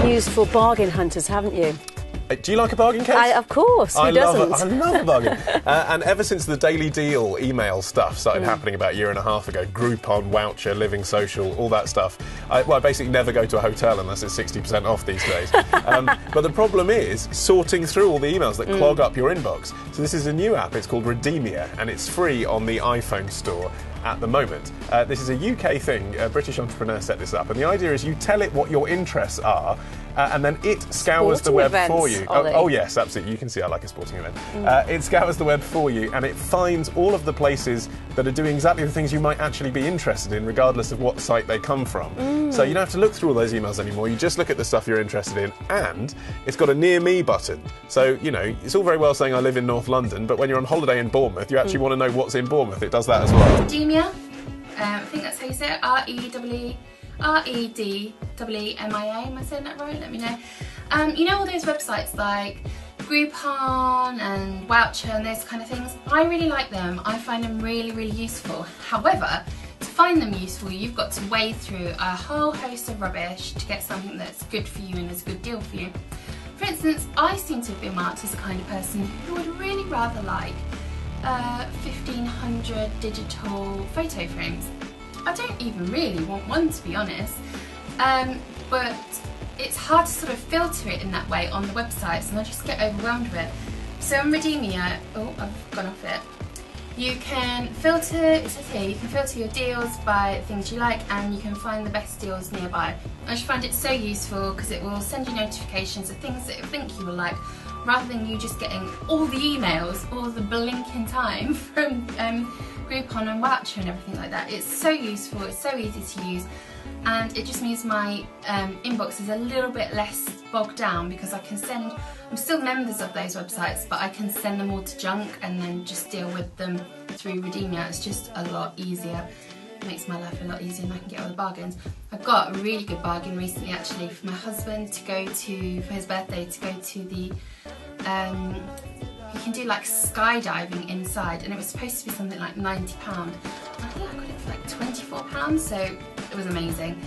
used for bargain hunters, haven't you? Do you like a bargain case? Of course, who doesn't? I love a bargain. And ever since the Daily Deal email stuff started happening about a year and a half ago, Groupon, Woucher, Living Social, all that stuff, I basically never go to a hotel unless it's 60% off these days. But the problem is sorting through all the emails that clog up your inbox. So this is a new app, it's called Redeemia, and it's free on the iPhone store at the moment. This is a UK thing, a British entrepreneur set this up, and the idea is you tell it what your interests are, and then it scours the web for you. Oh yes, absolutely. You can see I like a sporting event. It scours the web for you, and it finds all of the places that are doing exactly the things you might actually be interested in, regardless of what site they come from. So you don't have to look through all those emails anymore. You just look at the stuff you're interested in, and it's got a Near Me button. So, you know, it's all very well saying I live in North London, but when you're on holiday in Bournemouth, you actually want to know what's in Bournemouth. It does that as well. Redeemia, I think that's how you say it, R-E-D-E-M-I-A, am I saying that right? Let me know. You know all those websites like Groupon and Woucher and those kind of things? I really like them. I find them really, really useful. However, to find them useful, you've got to wade through a whole host of rubbish to get something that's good for you and is a good deal for you. For instance, I seem to have been marked as the kind of person who would really rather like 1,500 digital photo frames. I don't even really want one, to be honest, but it's hard to sort of filter it in that way on the websites, and I just get overwhelmed with it. So on Redeemia, oh, I've gone off it. You can filter, it says here, you can filter your deals by things you like, and you can find the best deals nearby. I just find it so useful because it will send you notifications of things that you think you will like, rather than you just getting all the emails all the blinking time from Groupon and Woucher and everything like that. It's so useful, it's so easy to use, and it just means my inbox is a little bit less bogged down because I can send, I'm still members of those websites, but I can send them all to junk and then just deal with them through Redeemia. It's just a lot easier. It makes my life a lot easier and I can get all the bargains. I got a really good bargain recently actually for my husband to go to, for his birthday, to go to the, you can do like skydiving inside, and it was supposed to be something like £90. I think I got it for like £24, so it was amazing.